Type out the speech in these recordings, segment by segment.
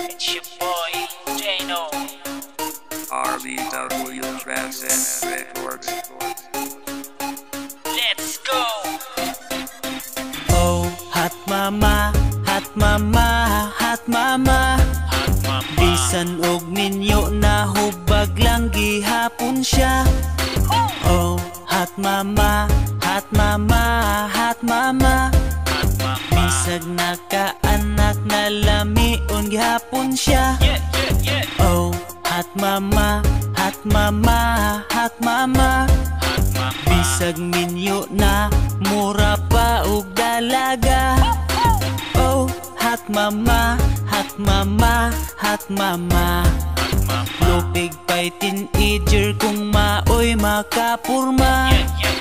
It's your boy, Jano. RBW Tracks and Records. Let's go! Oh, hot mama, hot mama, hot mama. Bisan og ninyo na hubag lang gihapon siya. Oh, hot mama, hot mama, hot mama. Bisag nakaanak na lamion gihapon siya. Oh, hot mama, hot mama, hot mama. Bisag minyo na mura pa og dalaga. Oh, hot mama, hot mama, hot mama. Lupig pa'y teenager kung maoy makapurma.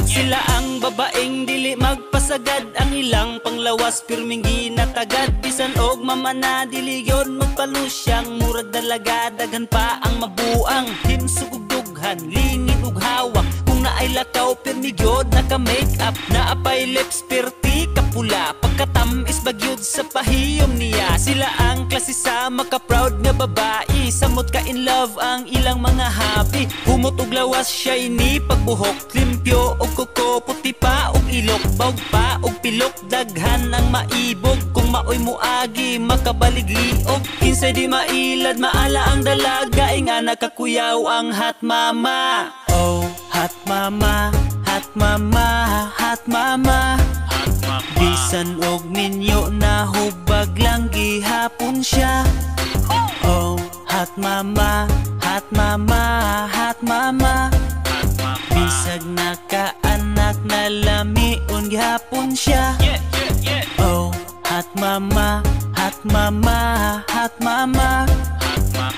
Sila ang babaeng dili magpasagad, ang ilang panglawas pirming ginatagad. Bisan og mama na dili yon magpalusyang, murag dalaga daghan pa ang mabuang. Himsug ug dughan, lingid ug hawak, kung naay lakaw pirmi gyud naka-make up. Naapay lips perti kapula, pagkatamis bagyod sa pahiyom niya. Sila ang klase sa maka-proud nga babae, samot ka in love ang ilang mga hobby. Humot og lawas shiny pagbuhok, limpyo og kuko, puti pa og ilok, bawg pa og pilok, daghan ang maibog. Kung maoy muagi makabaligli-og, kinsay di mailad maala ang dalaga, nga nakakuyaw ang hot mama. Oh, hot mama, hot mama, hot mama. Bisan og ninyo na hubag lang gihapon siya. Oh, hot mama, hot mama, hot mama. Bisag nakaanak na lamion gihapon siya. Oh, hot mama, hot mama, hot mama.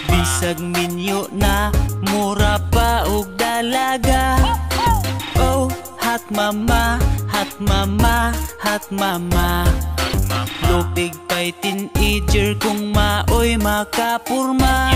Bisag minyo na mura pa og dalaga. Oh, hot mama, hot mama, hot mama. Lupig pa'y teenager kung maoy makapurma.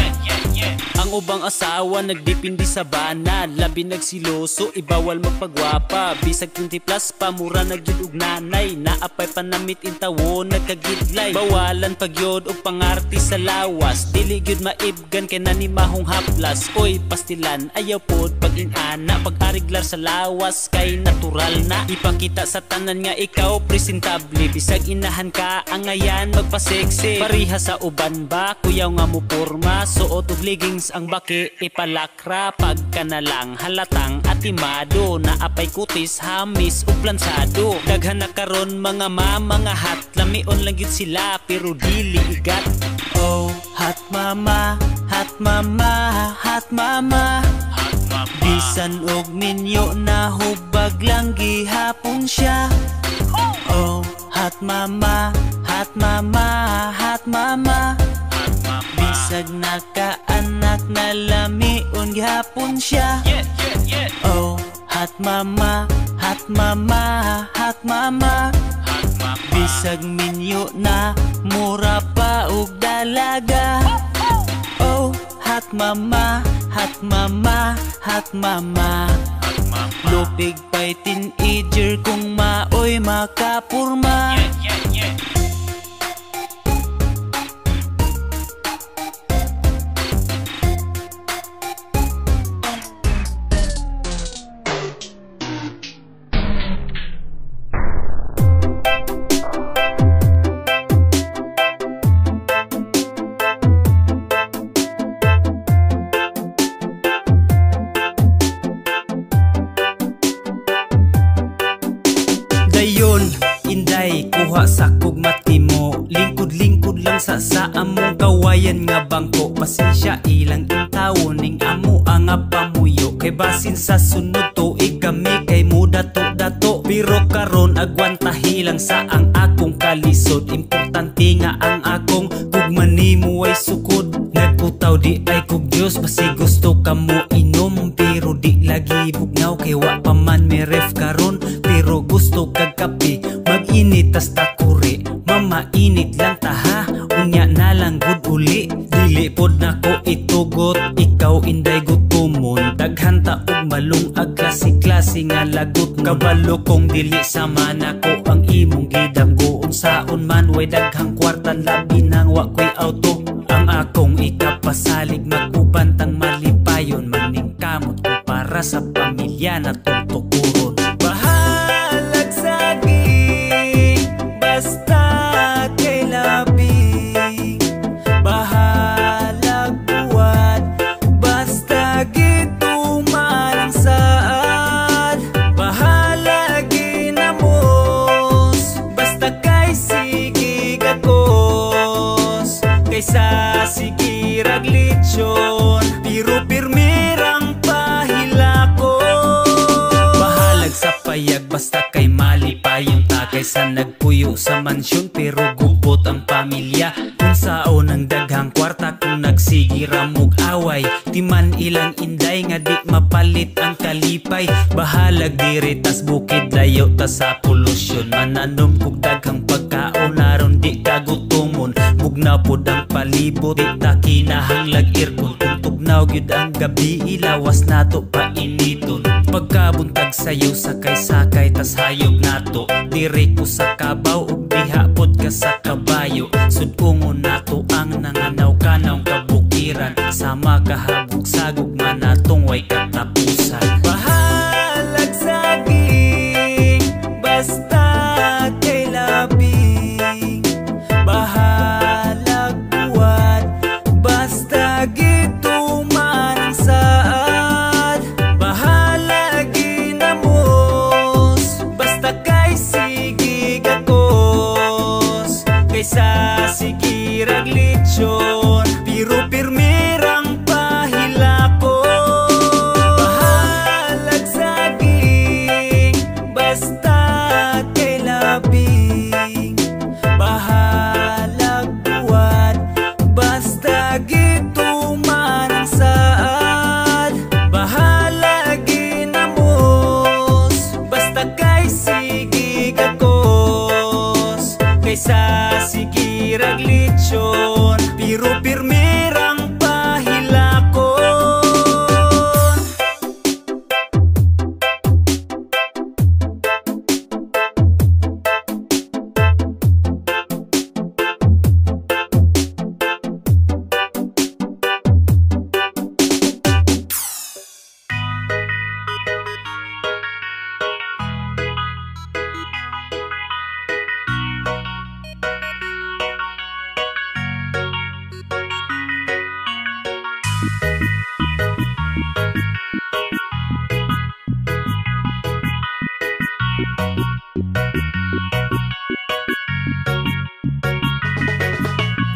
Ang ubang asawa nagdipindi sa bana, labi nagsiloso, ibawal magpagwapa. Bisag 20 plus pa, mura nagyud og nanay, naapay panamit intawo nagkagidlay. Bawalan pagyod og pangarti sa lawas, dili gyud maibgan kay nanimahong haplas. Oy pastilan, ayaw pod pag-inana, pag-ariglar sa lawas kay natural na. Ipakita sa tanan nga ikaw presentable, bisag inahan ka ang ayan magpa-sexy. Pariha sa uban ba, kuyaw nga mo porma, suot og leggings ang baki ipalakra. Pagka na lang halatang atimado, naapay kutis, hamis o plansado. Daghan na karon mga mga hot, lamion lang yun sila pero dili igat. Oh, hot mama, hot mama, hot mama. Bisan og ninyo na hubag lang gihapon siya. Oh, hot mama, hot mama, hot mama. Bisag nakaanak na lamion gihapon siya. Oh, hot mama, hot mama, hot mama. Bisag minyo na mura pa og dalaga. Oh, hot mama, hot mama, hot mama. Lupig pa'y teenager kung maoy makapurma. Dayon, inday, kuha sa kugmati mo. Lingkod-lingkod lang sa among kawayan nga bangko. Pasensya ilang intawo ning amo ang pamuyo. Kay basin sa sunod tuig kami kay muda dato. Pero karon agwantahi lang sa ang akong kalisod. Importante nga ang akong kugmani mo ay sukod. Nagkutaw di ay kog Diyos, basi gusto ka mo inom. Pero di lagi bugnaw kay wa pa man may ref karon. Pero gusto kag kape, mag-init tas takuri. Mamainit lang taha, unya na lang gud uli. Dili pod nako itugot, ikaw inday gutumon. Daghan ta og malung ag klase-klase nga lagot. Kabalo kong dili sama nako ang imong gidamgo. Unsaon man way daghang kwarta labi nang wa ko'y auto. Ang akong ikapasalig magubantang malipayon, maning kamot ko para sa pamilya na tutukuron. Bahalag saging basta kay labing, bahalag buwan basta gituman ang saad, bahalag ginamos basta kay sige gagos, kaysa sige raglitsyon pero pirmirang pahilakon. Bahalag sa payag basta kay malipayong ta, kaysa nagpuyo sa mansyon pero gubot ang pamilya. Kung saon ang daghang kwarta kung nagsigiramog away, di man ilang inday nga di mapalit ang kalipay. Bahalag diri tas bukid layo ta sa polusyon, mananom kog daghang pagkaon aron di kagutomon. Bugnaw pod ang palibot di ta kinahanglag aircon, kung tugnaw gyud ang gabi ilawas nato painiton. Pagkabuntag sayo sakay-sakay tas hayog nato, diri ko sa kabaw ug diha pod ka sa kabayo. Sudungon nato ang nanganaw-kanaw kabukiran, sama kahabog sagog man natong way katapusan. Bahalag saging basta kay labing, bahalag buwan basta gituman ang saad, bahalag ginamos basta kay sige gagos, kaysa sige raglitsyon pero pirmirang pahilakon. Bahalag saging basta kay labing, bahalag buwan basta gituman ang saad, bahalag ginamos basta kay sige gagos, kaysa sige raglitsyon pero pirmirang pahilakon.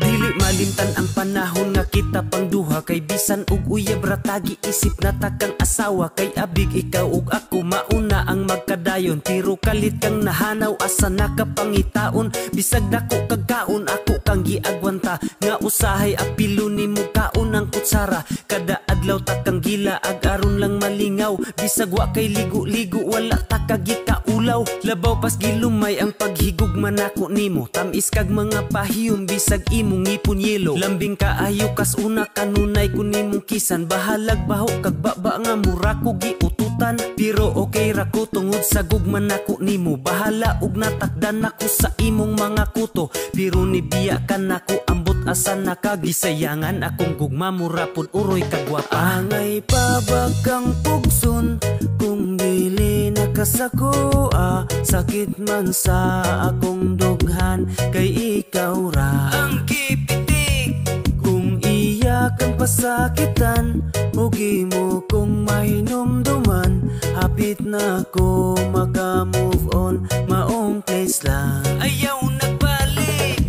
Dili malimtan ang panahon nga kita pangduha, kay bisan ug uyab ratagi isip na takang asawa. Kay abig ikaw ug ako mauna ang magkadayon, tiro kalit kang nahanaw asa nakapangitaon. Bisag dako kag kaon ako kang giagwanta, nga usahay apilo nimo kaon ang kutsara. Kada adlaw takang gila ag aron lang malingaw, bisag wa kay ligo-ligo wala ta kag gikaulaw. Labaw pas gilumay ang paghigugma nako nimo, tamis kag mga pahiyom bisag imong ngipon yelo. Lambing kaayo kas una kanunay kun nimong kisan, bahalag baho kag baba nga mura ko giututan. Pero okay ra ko tungod sa gugman nako nimo, bahala ug natakdan nako sa imong mga kuto. Pero nibiya ka nako ambot asa nakagisayangan, akong gugma mura pud uroy kagwapa. Angay pabagkang pugson kung dili nakasakoa, sakit man sa akong dughan kay ikaw ra ang kipitik. Kung iya kang pasakitan hugi mo kung mahinumduman, hapit na ko maka-move on, maong place lang ayaw nagbalik.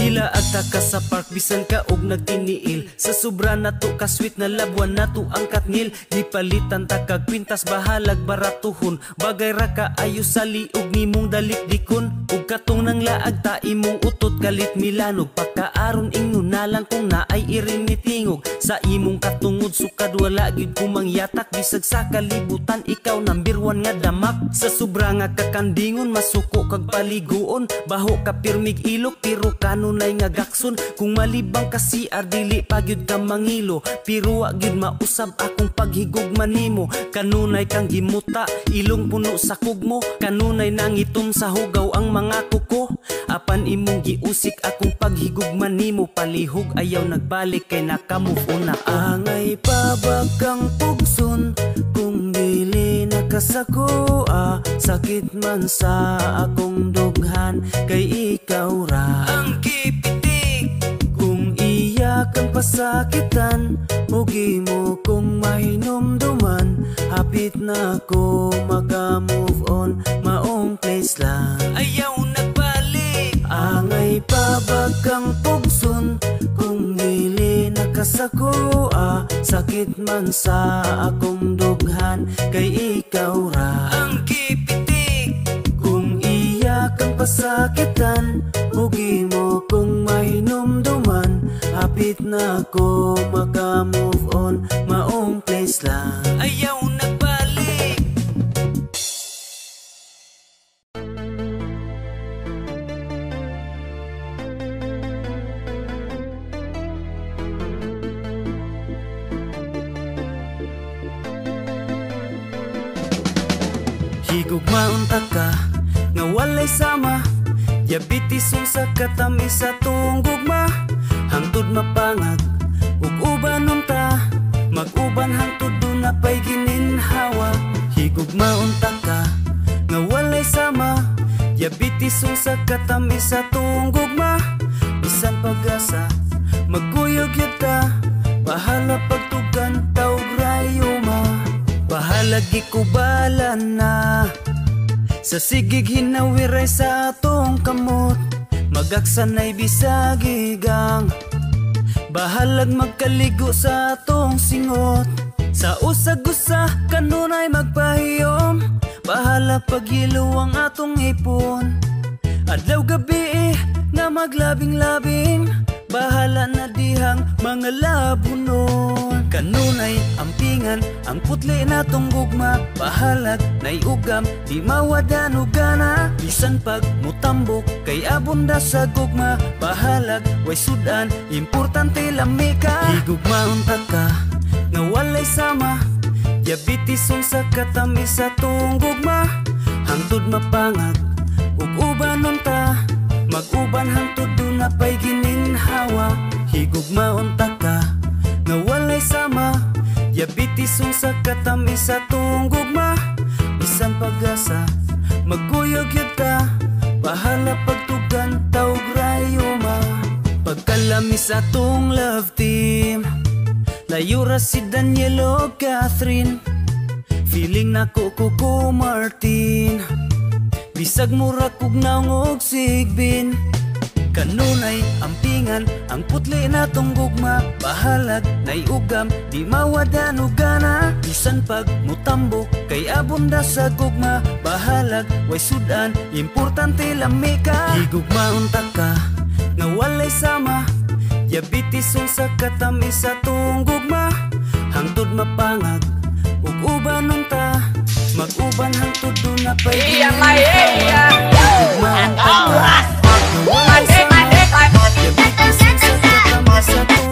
Dila agta ka sa park bisan ka og nagtiniil, sa sobra nato ka sweet na labuan nato ang katngil. Di palitan ta kag kwintas bahalag baratuhon, bagay ra ka ayo sa liog nimong dalikdikon. Ug katong nang laag ta imong utot kalit milanog, pagkaaron ingnon na lang kung naay iring nitingog. Sa imong katungod sukad wala gid ko mangyatak, bisag sa kalibutan ikaw number 1 nga damak. Sa sobra nga kakandingon masuko kag paliguon, baho ka pirmig ilok pero kanon kanunay nga gakson. Kung malibang ka CR dili pagyud ka mangilo, pero wa gyud mausab akong paghigugma nimo. Kanunay kang gimuta, ilong puno sa kugmo, kanunay nangitom sa hugaw ang mga kuko. Apan imong giusik akong paghigugma nimo, palihog ayaw nagbalik kay naka-move on na. Angay pa ba kang pugson kung dili nakasako? Sakit man sa akong dughan kay ikaw ra ang kipitik. Kung iya kang pasakitan, mugi mo kung mahinumduman. Hapit na ko maka-move on, maong place lang ayaw nagbalik. Angay pa ba kang pugson kung dili nakasako? Sakit man sa akong dughan kay ikaw ra ang kipitik. Kung iya kang pasakitan, mugi mo kung mahinumduman. Hapit na ko maka-move on, maong place lang ayaw nagbalik. Higugmaon ta ka nga walay sama, diabetes sa katamis sa tunggugma. Hangtod mapangag ug ubanon ta, mag-uban hangtod do na pay gininhawa. Higugmaon ta ka nga walay sama, diabetes sa katamis sa tunggugma. Bisan pag-asa magkuyog yun ta, bahala pagtugan taog rayuma. Bahala gikubalan na sa sigig hinawiray sa atong kamot, magaksanay bisagigang. Bahalag magkaligo sa atong singot, sa usag-usa kanunay magpahiyom. Bahala paghilo ang atong ipon, adlaw gabi nga maglabing-labing. Bahala na dihang mga labunon, kanunay ampingan ang putli natong gugma. Bahalag naiugam di mawadan og gana, bisan pag mutambok kay abunda sa gugma. Bahalag way sudan, importante lami ka. Higugmaon ta ka nga walay sama, diabetes sa katamis sa tunggugma. Hangtod mapangag ug ubanon ta, mag-uban hangtod do na pay gininhawa. Higugmaon ta ka nga walay sama, diabetes sa katamis sa tunggugma. Bisan pag-asa magkuyog yun ta, bahala pagtugan taog rayuma. Pagkalami sa tong love team, layo ra si Daniel o Catherine. Feeling na ko Martin, bisag mura kog naong og sigbin. Kanunay ampingan ang putli natong gugma. Bahalag naiugam di mawadan og gana, bisan pag mutambok kay abunda sa gugma. Bahalag way sudan, importante lami ka. Higugmaon ta ka nga walay sama, diabetes sa katamis sa tunggugma. Hangtod mapangag ug ubanon ta, mag-uban hangtod do na pay gininhawa. Higugmaon ta ka nga walay sama, diabetes sa katamis sa tunggugma.